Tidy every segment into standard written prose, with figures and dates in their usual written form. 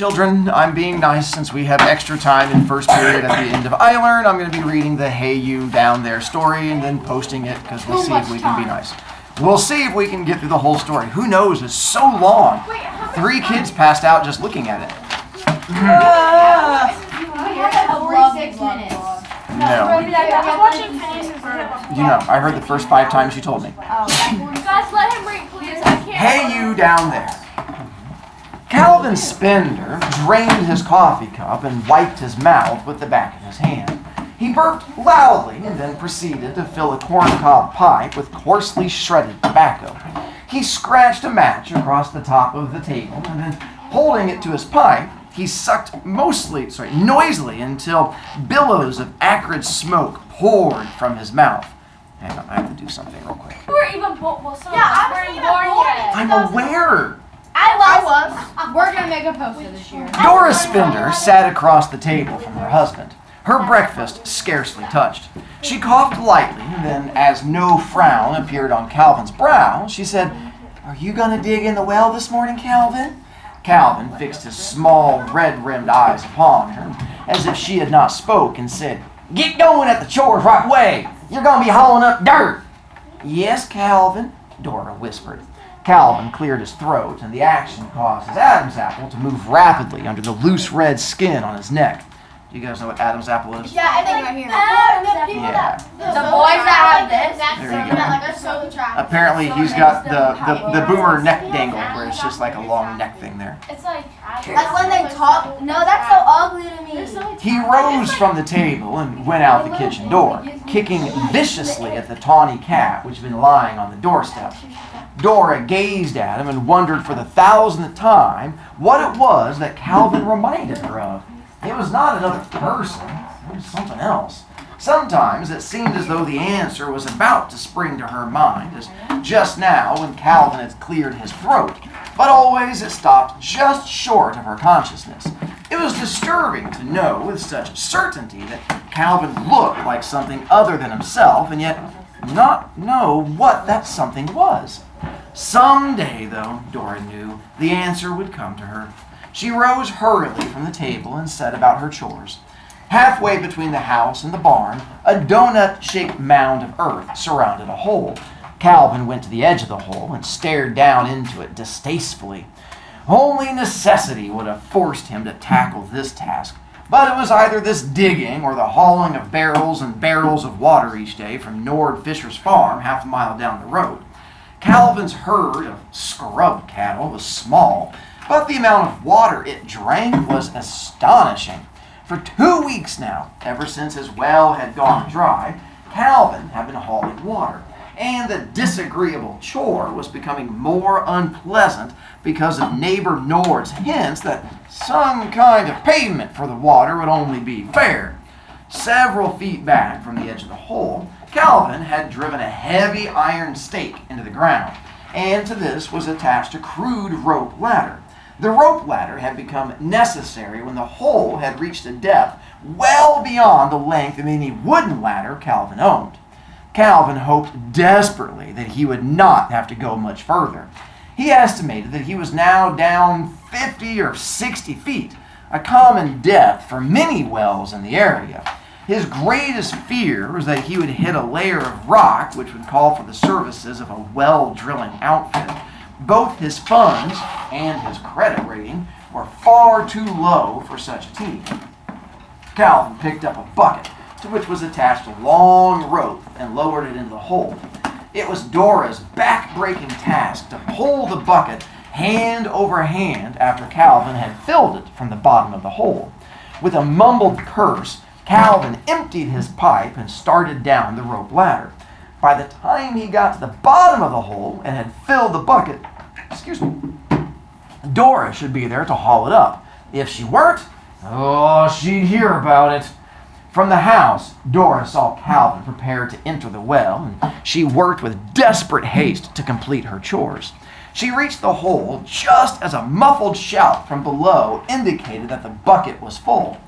children, I'm being nice since we have extra time in first period at the end of I Learn. I'm going to be reading the Hey You Down There story and then posting it because we'll see if we can be nice. We'll see if we can get through the whole story. Who knows? It's so long. 3 kids passed out just looking at it. We have 46 minutes. No. You know, I heard the first 5 times you told me. Guys, let him read, please. I can't. Hey You Down There. Calvin Spender drained his coffee cup and wiped his mouth with the back of his hand. He burped loudly and then proceeded to fill a corncob pipe with coarsely shredded tobacco. He scratched a match across the top of the table and then, holding it to his pipe, he sucked noisily until billows of acrid smoke poured from his mouth. Hang on, I have to do something real quick. We're even born. Well, some of us weren't even born yet. I'm aware. I was. We're going to make a poster this year. Dora Spender sat across the table from her husband, her breakfast scarcely touched. She coughed lightly, and then, as no frown appeared on Calvin's brow, she said, "Are you going to dig in the well this morning, Calvin?" Calvin fixed his small, red-rimmed eyes upon her, as if she had not spoke, and said, "Get going at the chores right away. You're going to be hauling up dirt." "Yes, Calvin," Dora whispered. Calvin cleared his throat, and the action caused his Adam's apple to move rapidly under the loose red skin on his neck. Do you guys know what Adam's apple is? Yeah, I think right here. Yeah. The boys that have this, There you go. Apparently he's got the boomer neck dangle, where it's just like a long neck thing there. It's like. That's when they talk. No, that's so ugly to me. He rose from the table and went out the kitchen door, kicking viciously at the tawny cat which had been lying on the doorstep. Dora gazed at him and wondered for the 1000th time what it was that Calvin reminded her of. It was not another person, it was something else. Sometimes it seemed as though the answer was about to spring to her mind, as just now when Calvin had cleared his throat, but always it stopped just short of her consciousness. It was disturbing to know with such certainty that Calvin looked like something other than himself, and yet not know what that something was. Someday, though, Dora knew, the answer would come to her. She rose hurriedly from the table and set about her chores. Halfway between the house and the barn, a donut-shaped mound of earth surrounded a hole. Calvin went to the edge of the hole and stared down into it distastefully. Only necessity would have forced him to tackle this task, but it was either this digging or the hauling of barrels and barrels of water each day from Nord Fisher's farm half a mile down the road. Calvin's herd of scrub cattle was small, but the amount of water it drank was astonishing. For 2 weeks now, ever since his well had gone dry, Calvin had been hauling water, and the disagreeable chore was becoming more unpleasant because of neighbor Nord's hints that some kind of payment for the water would only be fair. Several feet back from the edge of the hole, Calvin had driven a heavy iron stake into the ground, and to this was attached a crude rope ladder. The rope ladder had become necessary when the hole had reached a depth well beyond the length of any wooden ladder Calvin owned. Calvin hoped desperately that he would not have to go much further. He estimated that he was now down 50 or 60 feet, a common depth for many wells in the area. His greatest fear was that he would hit a layer of rock which would call for the services of a well drilling outfit. Both his funds and his credit rating were far too low for such a team. Calvin picked up a bucket to which was attached a long rope and lowered it into the hole. It was Dora's back-breaking task to pull the bucket hand over hand after Calvin had filled it from the bottom of the hole. With a mumbled curse, Calvin emptied his pipe and started down the rope ladder. By the time he got to the bottom of the hole and had filled the bucket, Dora should be there to haul it up. If she weren't, she'd hear about it. From the house, Dora saw Calvin prepare to enter the well, and she worked with desperate haste to complete her chores. She reached the hole just as a muffled shout from below indicated that the bucket was full.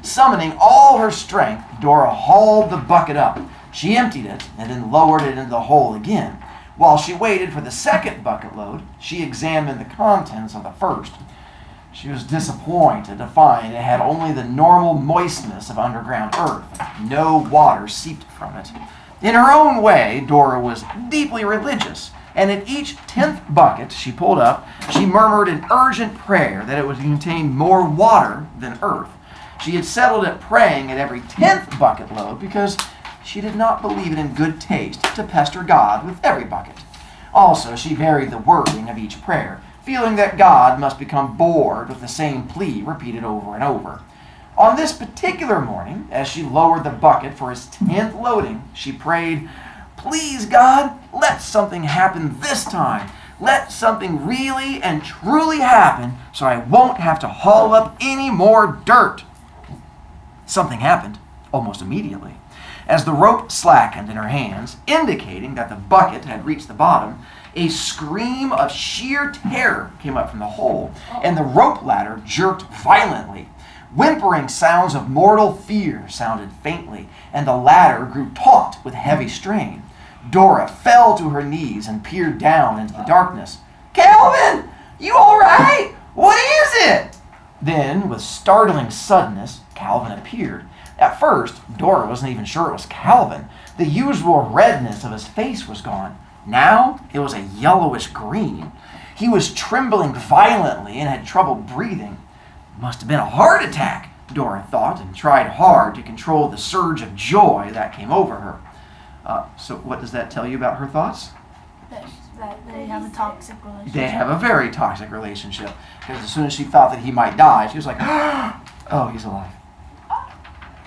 Summoning all her strength, Dora hauled the bucket up. She emptied it and then lowered it into the hole again. While she waited for the second bucket load, she examined the contents of the first. She was disappointed to find it had only the normal moistness of underground earth. No water seeped from it. In her own way, Dora was deeply religious, and at each 10th bucket she pulled up, she murmured an urgent prayer that it would contain more water than earth. She had settled at praying at every 10th bucket load because she did not believe it in good taste to pester God with every bucket. Also, she varied the wording of each prayer, feeling that God must become bored with the same plea repeated over and over. On this particular morning, as she lowered the bucket for its 10th loading, she prayed, "Please, God, let something happen this time. Let something really and truly happen so I won't have to haul up any more dirt." Something happened almost immediately. As the rope slackened in her hands, indicating that the bucket had reached the bottom, a scream of sheer terror came up from the hole, and the rope ladder jerked violently. Whimpering sounds of mortal fear sounded faintly, and the ladder grew taut with heavy strain. Dora fell to her knees and peered down into the darkness. "Calvin, you all right? What is it?" Then, with startling suddenness, Calvin appeared. At first, Dora wasn't even sure it was Calvin. The usual redness of his face was gone. Now, it was a yellowish green. He was trembling violently and had trouble breathing. Must have been a heart attack, Dora thought, and tried hard to control the surge of joy that came over her. So what does that tell you about her thoughts? That they have a toxic relationship. They have a very toxic relationship. Because as soon as she thought that he might die, she was like, "Oh, he's alive."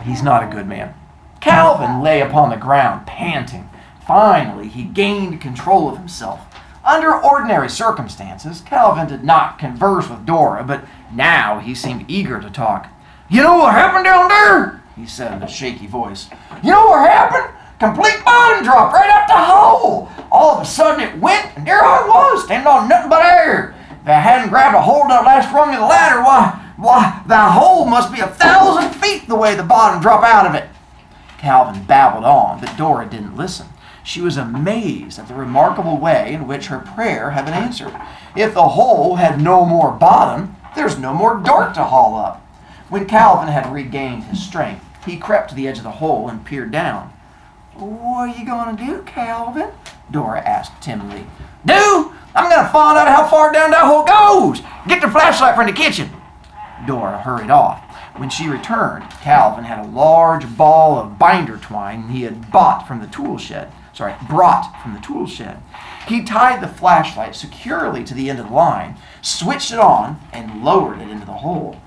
He's not a good man. Calvin lay upon the ground, panting. Finally, he gained control of himself. Under ordinary circumstances, Calvin did not converse with Dora, but now he seemed eager to talk. "You know what happened down there?" he said in a shaky voice. "You know what happened? Complete bone drop right up the hole. All of a sudden it went, and there I was, standing on nothing but air. If I hadn't grabbed a hold of that last rung of the ladder, why, the hole must be 1,000 feet the way the bottom dropped out of it." Calvin babbled on, but Dora didn't listen. She was amazed at the remarkable way in which her prayer had been answered. If the hole had no more bottom, there's no more dirt to haul up. When Calvin had regained his strength, he crept to the edge of the hole and peered down. "What are you going to do, Calvin?" Dora asked timidly. "Do? I'm going to find out how far down that hole goes. Get the flashlight from the kitchen." Dora hurried off. When she returned, Calvin had a large ball of binder twine he had brought from the tool shed. He tied the flashlight securely to the end of the line, switched it on, and lowered it into the hole.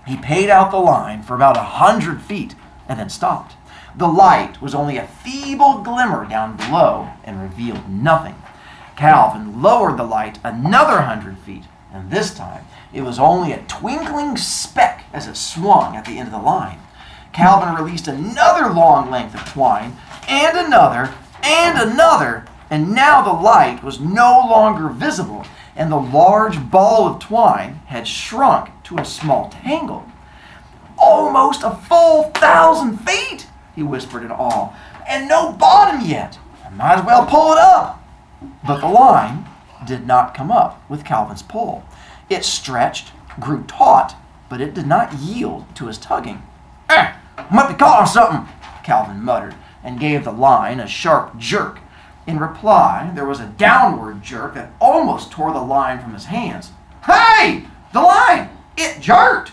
He paid out the line for about 100 feet and then stopped. The light was only a feeble glimmer down below and revealed nothing. Calvin lowered the light another 100 feet, and this time it was only a twinkling speck as it swung at the end of the line. Calvin released another long length of twine, and another, and now the light was no longer visible, and the large ball of twine had shrunk to a small tangle. "Almost a full 1,000 feet!" he whispered in awe. "And no bottom yet! I might as well pull it up!" But the line did not come up with Calvin's pull. It stretched, grew taut, but it did not yield to his tugging. "Might be caught on something," Calvin muttered, and gave the line a sharp jerk. In reply, there was a downward jerk that almost tore the line from his hands. "Hey! The line! It jerked!"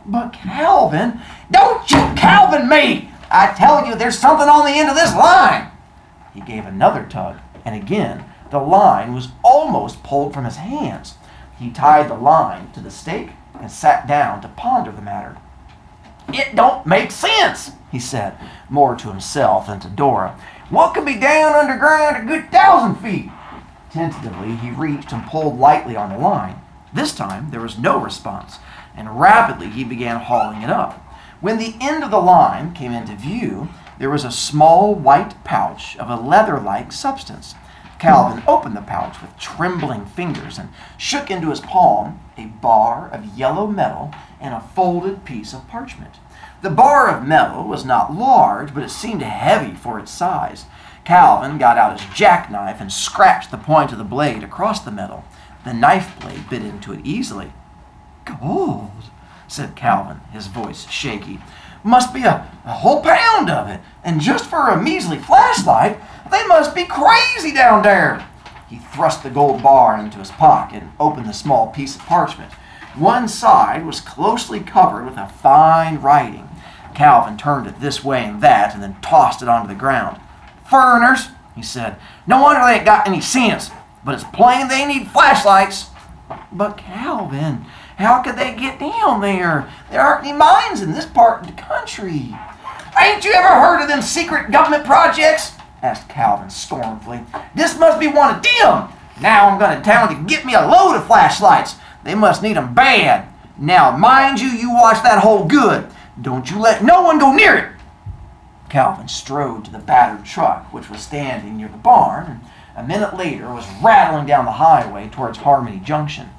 "But Calvin, don't you Calvin me! I tell you, there's something on the end of this line!" He gave another tug, and again, the line was almost pulled from his hands. He tied the line to the stake and sat down to ponder the matter. "It don't make sense," he said, more to himself than to Dora. "What could be down underground a good 1,000 feet?" Tentatively, he reached and pulled lightly on the line. This time, there was no response, and rapidly he began hauling it up. When the end of the line came into view, there was a small white pouch of a leather-like substance. Calvin opened the pouch with trembling fingers and shook into his palm a bar of yellow metal and a folded piece of parchment. The bar of metal was not large, but it seemed heavy for its size. Calvin got out his jackknife and scratched the point of the blade across the metal. The knife blade bit into it easily. gold, said Calvin, his voice shaky. Must be a whole pound of it. And just for a measly flashlight, they must be crazy down there. He thrust the gold bar into his pocket and opened the small piece of parchment. One side was closely covered with a fine writing. Calvin turned it this way and that and then tossed it onto the ground. Foreigners, he said. No wonder they ain't got any sense. But it's plain they need flashlights. But Calvin, how could they get down there? There aren't any mines in this part of the country. Ain't you ever heard of them secret government projects? Asked Calvin scornfully. This must be one of them. Now I'm going to town to get me a load of flashlights. They must need 'em bad. Now mind you watch that hole good. Don't you let no one go near it. Calvin strode to the battered truck, which was standing near the barn, and a minute later was rattling down the highway towards Harmony Junction.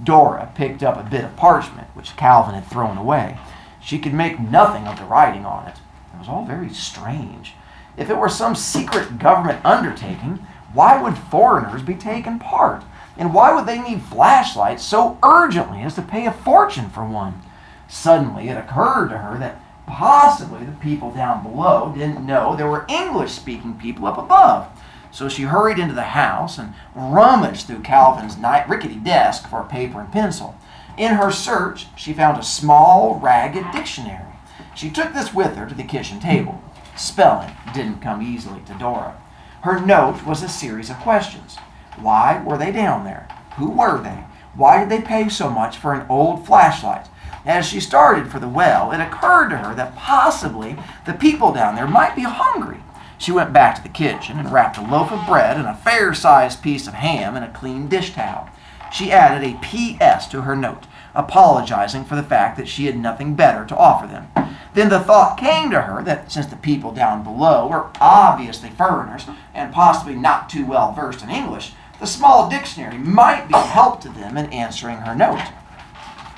Dora picked up a bit of parchment, which Calvin had thrown away. She could make nothing of the writing on it. It was all very strange. If it were some secret government undertaking, why would foreigners be taking part? And why would they need flashlights so urgently as to pay a fortune for one? Suddenly it occurred to her that possibly the people down below didn't know there were English-speaking people up above. So she hurried into the house and rummaged through Calvin's rickety desk for a paper and pencil. In her search, she found a small, ragged dictionary. She took this with her to the kitchen table. Spelling didn't come easily to Dora. Her note was a series of questions. Why were they down there? Who were they? Why did they pay so much for an old flashlight? As she started for the well, it occurred to her that possibly the people down there might be hungry. She went back to the kitchen and wrapped a loaf of bread and a fair-sized piece of ham in a clean dish towel. She added a P.S. to her note, apologizing for the fact that she had nothing better to offer them. Then the thought came to her that since the people down below were obviously foreigners and possibly not too well versed in English, the small dictionary might be of help to them in answering her note.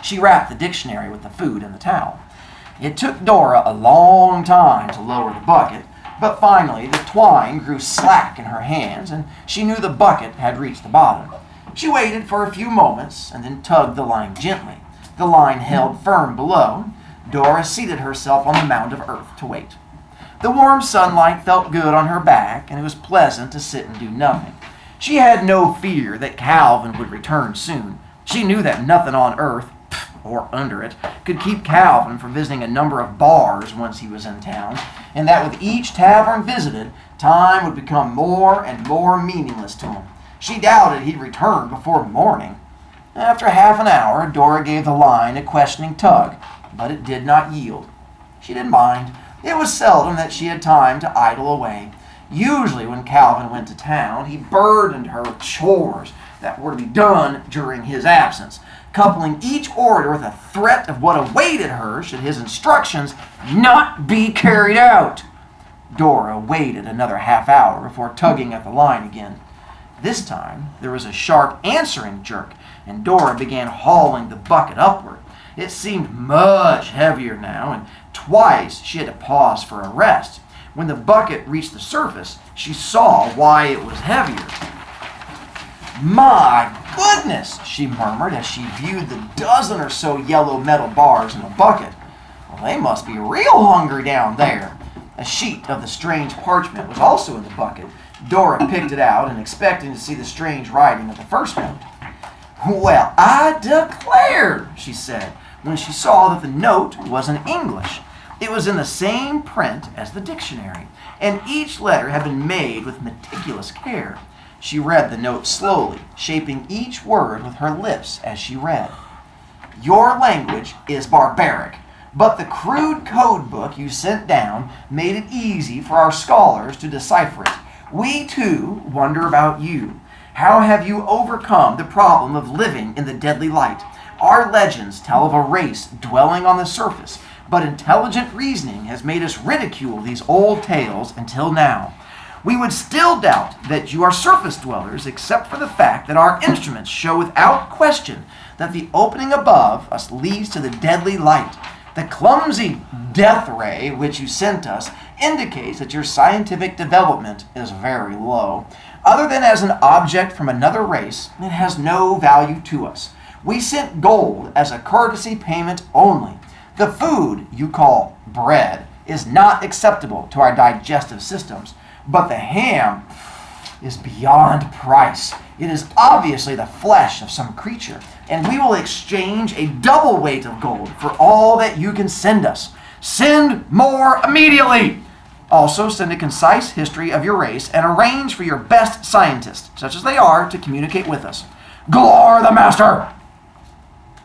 She wrapped the dictionary with the food and the towel. It took Dora a long time to lower the bucket, but finally the twine grew slack in her hands and she knew the bucket had reached the bottom. She waited for a few moments and then tugged the line gently. The line held firm below. Dora seated herself on the mound of earth to wait. The warm sunlight felt good on her back, and it was pleasant to sit and do nothing. She had no fear that Calvin would return soon. She knew that nothing on earth, or under it, could keep Calvin from visiting a number of bars once he was in town, and that with each tavern visited, time would become more and more meaningless to him. She doubted he'd return before morning. After half an hour, Dora gave the line a questioning tug, but it did not yield. She didn't mind. It was seldom that she had time to idle away. Usually when Calvin went to town, he burdened her with chores that were to be done during his absence, coupling each order with a threat of what awaited her should his instructions not be carried out. Dora waited another half hour before tugging at the line again. This time, there was a sharp answering jerk, and Dora began hauling the bucket upward. It seemed much heavier now, and twice she had to pause for a rest. When the bucket reached the surface, she saw why it was heavier. My goodness, she murmured as she viewed the dozen or so yellow metal bars in the bucket. Well, they must be real hungry down there. A sheet of the strange parchment was also in the bucket. Dora picked it out and expecting to see the strange writing of the first note. Well, I declare, she said, when she saw that the note was in English. It was in the same print as the dictionary, and each letter had been made with meticulous care. She read the note slowly, shaping each word with her lips as she read. Your language is barbaric, but the crude code book you sent down made it easy for our scholars to decipher it. We, too, wonder about you. How have you overcome the problem of living in the deadly light? Our legends tell of a race dwelling on the surface, but intelligent reasoning has made us ridicule these old tales until now. We would still doubt that you are surface dwellers, except for the fact that our instruments show without question that the opening above us leads to the deadly light. The clumsy death ray which you sent us indicates that your scientific development is very low. Other than as an object from another race, it has no value to us. We sent gold as a courtesy payment only. The food you call bread is not acceptable to our digestive systems, but the ham is beyond price. It is obviously the flesh of some creature, and we will exchange a double weight of gold for all that you can send us. Send more immediately! Also, send a concise history of your race and arrange for your best scientists, such as they are, to communicate with us. Glor the Master!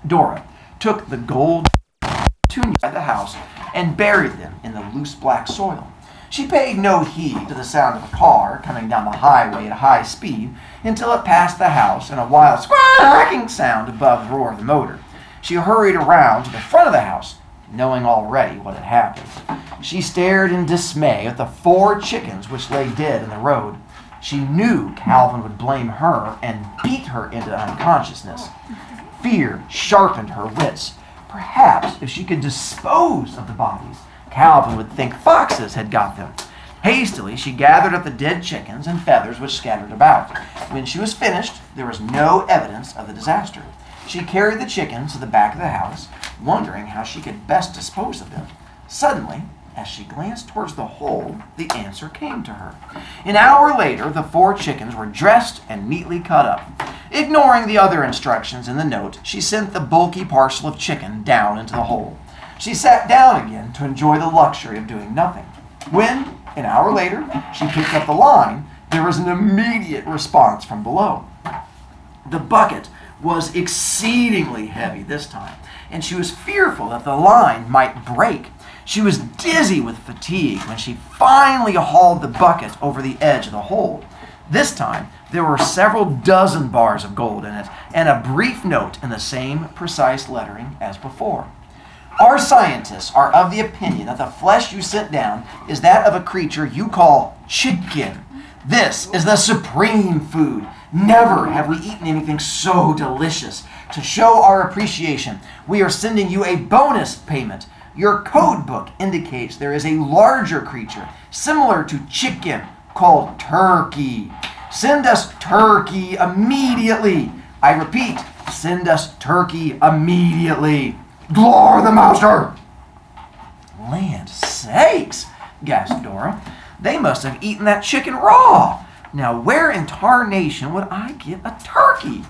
Dora took the gold to the house and buried them in the loose black soil. She paid no heed to the sound of a car coming down the highway at high speed until it passed the house and a wild squawking sound above the roar of the motor. She hurried around to the front of the house, knowing already what had happened. She stared in dismay at the 4 chickens which lay dead in the road. She knew Calvin would blame her and beat her into unconsciousness. Fear sharpened her wits. Perhaps if she could dispose of the bodies, Calvin would think foxes had got them. Hastily, she gathered up the dead chickens and feathers which scattered about. When she was finished, there was no evidence of the disaster. She carried the chickens to the back of the house, wondering how she could best dispose of them. Suddenly, as she glanced towards the hole, the answer came to her. An hour later, the 4 chickens were dressed and neatly cut up. Ignoring the other instructions in the note, she sent the bulky parcel of chicken down into the hole. She sat down again to enjoy the luxury of doing nothing. When, an hour later, she picked up the line, there was an immediate response from below. The bucket was exceedingly heavy this time, and she was fearful that the line might break. She was dizzy with fatigue when she finally hauled the bucket over the edge of the hole. This time, there were several dozen bars of gold in it, and a brief note in the same precise lettering as before. Our scientists are of the opinion that the flesh you sent down is that of a creature you call chicken. This is the supreme food. Never have we eaten anything so delicious. To show our appreciation, we are sending you a bonus payment. Your code book indicates there is a larger creature, similar to chicken, called turkey. Send us turkey immediately. I repeat, send us turkey immediately. Glor the Master! Land sakes, gasped Dora. They must have eaten that chicken raw. Now where in tarnation would I get a turkey?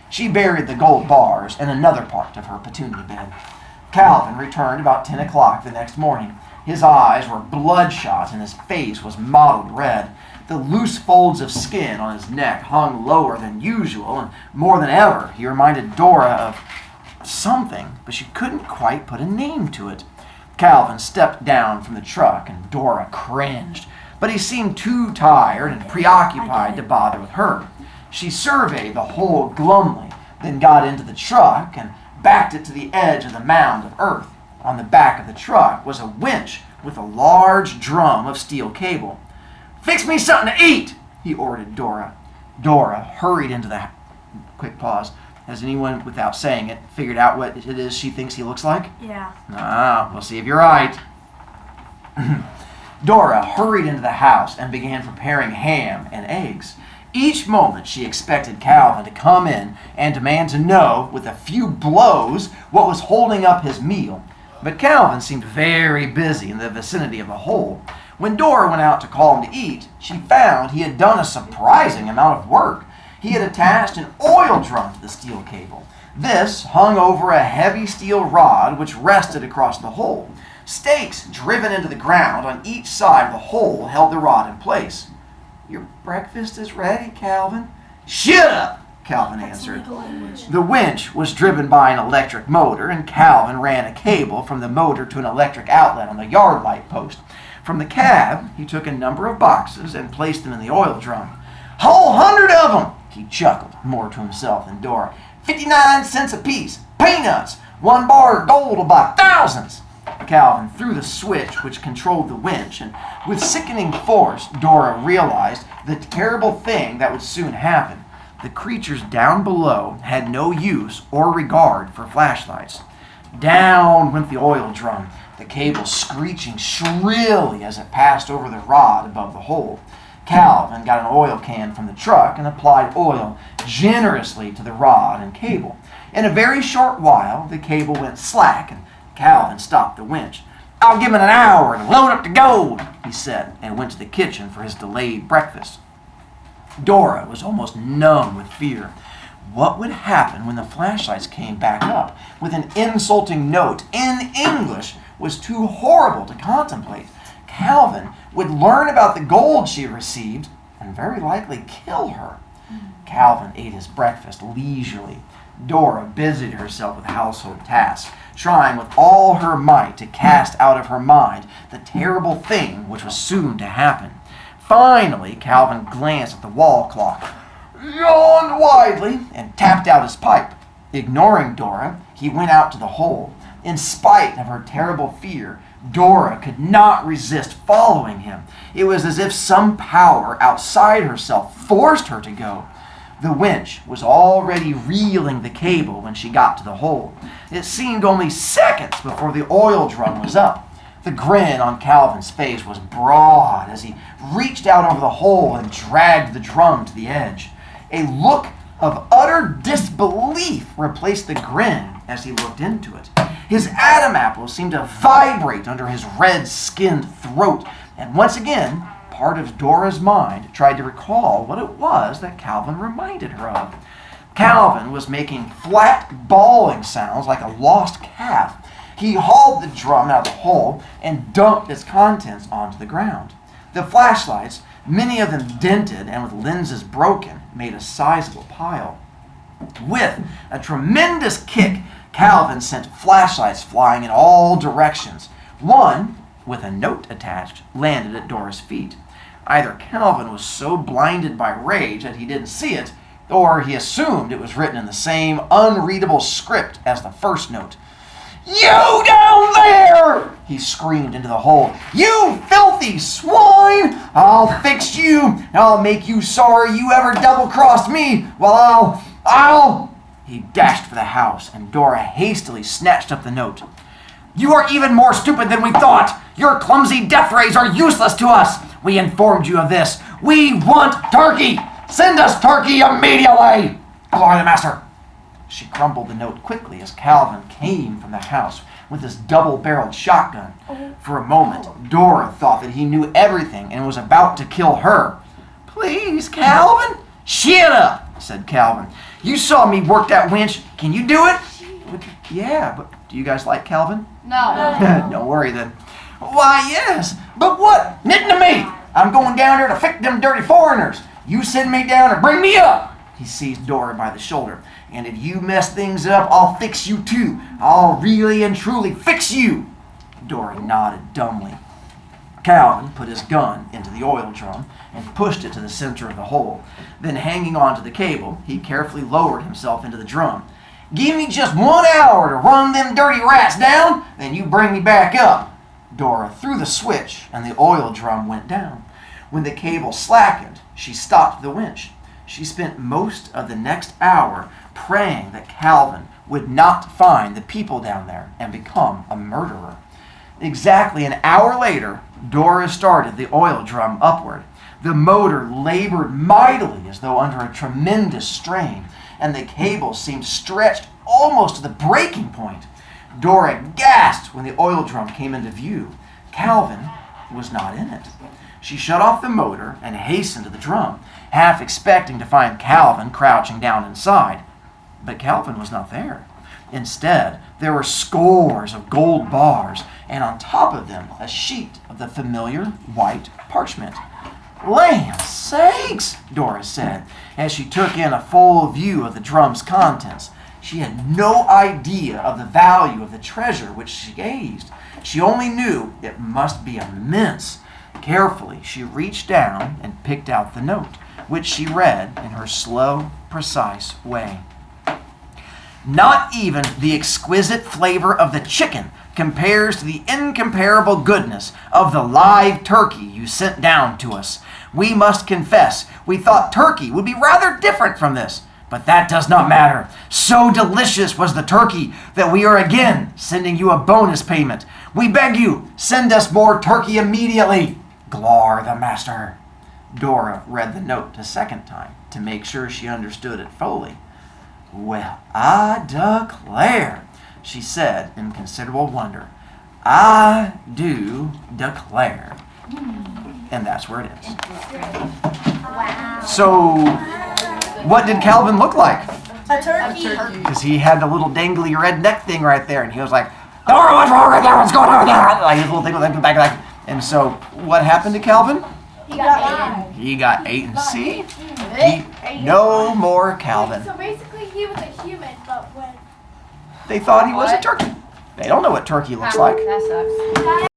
She buried the gold bars in another part of her petunia bed. Calvin returned about 10 o'clock the next morning. His eyes were bloodshot and his face was mottled red. The loose folds of skin on his neck hung lower than usual, and more than ever he reminded Dora of something, but she couldn't quite put a name to it. Calvin stepped down from the truck and Dora cringed, but he seemed too tired and preoccupied to bother with her. She surveyed the hole glumly, then got into the truck and backed it to the edge of the mound of earth. On the back of the truck was a winch with a large drum of steel cable. "Fix me something to eat," he ordered Dora. Dora hurried into the quick pause. Has anyone, without saying it, figured out what it is she thinks he looks like? Yeah. We'll see if you're right. Dora hurried into the house and began preparing ham and eggs. Each moment she expected Calvin to come in and demand to know, with a few blows, what was holding up his meal. But Calvin seemed very busy in the vicinity of the hole. When Dora went out to call him to eat, she found he had done a surprising amount of work. He had attached an oil drum to the steel cable. This hung over a heavy steel rod which rested across the hole. Stakes driven into the ground on each side of the hole held the rod in place. "Your breakfast is ready, Calvin." "Shut up," Calvin answered. The winch was driven by an electric motor, and Calvin ran a cable from the motor to an electric outlet on the yard light post. From the cab, he took a number of boxes and placed them in the oil drum. "Whole 100 of them!" He chuckled, more to himself than Dora. 59 cents apiece. Peanuts. 1 bar of gold will buy thousands. Calvin threw the switch which controlled the winch, and with sickening force, Dora realized the terrible thing that would soon happen. The creatures down below had no use or regard for flashlights. Down went the oil drum, the cable screeching shrilly as it passed over the rod above the hole. Calvin got an oil can from the truck and applied oil generously to the rod and cable. In a very short while, the cable went slack and Calvin stopped the winch. "I'll give him an hour to load up the gold," he said, and went to the kitchen for his delayed breakfast. Dora was almost numb with fear. What would happen when the flashlights came back up with an insulting note in English was too horrible to contemplate. Calvin would learn about the gold she received and very likely kill her. Calvin ate his breakfast leisurely. Dora busied herself with household tasks, trying with all her might to cast out of her mind the terrible thing which was soon to happen. Finally, Calvin glanced at the wall clock, yawned widely, and tapped out his pipe. Ignoring Dora, he went out to the hole. In spite of her terrible fear, Dora could not resist following him. It was as if some power outside herself forced her to go. The winch was already reeling the cable when she got to the hole. It seemed only seconds before the oil drum was up. The grin on Calvin's face was broad as he reached out over the hole and dragged the drum to the edge. A look of utter disbelief replaced the grin as he looked into it. His Adam apple seemed to vibrate under his red-skinned throat, and once again, part of Dora's mind tried to recall what it was that Calvin reminded her of. Calvin was making flat bawling sounds like a lost calf. He hauled the drum out of the hole and dumped its contents onto the ground. The flashlights, many of them dented and with lenses broken, made a sizable pile. With a tremendous kick, Calvin sent flashlights flying in all directions. One, with a note attached, landed at Dora's feet. Either Calvin was so blinded by rage that he didn't see it, or he assumed it was written in the same unreadable script as the first note. "You down there!" he screamed into the hole. "You filthy swine! I'll fix you! I'll make you sorry you ever double-crossed me! Well, I'll... He dashed for the house, and Dora hastily snatched up the note. "You are even more stupid than we thought! Your clumsy death rays are useless to us! We informed you of this! We want turkey! Send us turkey immediately! Glory the master!" She crumpled the note quickly as Calvin came from the house with his double-barreled shotgun. For a moment, Dora thought that he knew everything and was about to kill her. "Please, Calvin?" "Shut up," said Calvin. "You saw me work that winch. Can you do it?" "Yeah, but do you guys like Calvin?" No. Don't worry then. "Why, yes, but what? Knitting to me. I'm going down there to fix them dirty foreigners. You send me down and bring me up." He seized Dora by the shoulder. "And if you mess things up, I'll fix you too. I'll really and truly fix you." Dora nodded dumbly. Calvin put his gun into the oil drum and pushed it to the center of the hole. Then, hanging onto the cable, he carefully lowered himself into the drum. "Give me just 1 hour to run them dirty rats down, then you bring me back up." Dora threw the switch and the oil drum went down. When the cable slackened, she stopped the winch. She spent most of the next hour praying that Calvin would not find the people down there and become a murderer. Exactly an hour later, Dora started the oil drum upward. The motor labored mightily as though under a tremendous strain, and the cable seemed stretched almost to the breaking point. Dora gasped when the oil drum came into view. Calvin was not in it. She shut off the motor and hastened to the drum, half expecting to find Calvin crouching down inside. But Calvin was not there. Instead, there were scores of gold bars, and on top of them, a sheet of the familiar white parchment. "Land sakes," Dora said, as she took in a full view of the drum's contents. She had no idea of the value of the treasure which she gazed. She only knew it must be immense. Carefully, she reached down and picked out the note, which she read in her slow, precise way. "Not even the exquisite flavor of the chicken compares to the incomparable goodness of the live turkey you sent down to us. We must confess, we thought turkey would be rather different from this, but that does not matter. So delicious was the turkey that we are again sending you a bonus payment. We beg you, send us more turkey immediately. Glory the master." Dora read the note a second time to make sure she understood it fully. Well, I declare, she said in considerable wonder. I do declare. And that's where it is. So, what did Calvin look like? A turkey. Because he had the little dangly red neck thing right there, and he was like, "Oh, what's wrong with there? What's going on there?" Like his little thing was back, like. And so, what happened to Calvin? He got He got eaten. See? No more Calvin. So basically, he was a human, but when They thought he was a turkey. They don't know what turkey looks like. That sucks.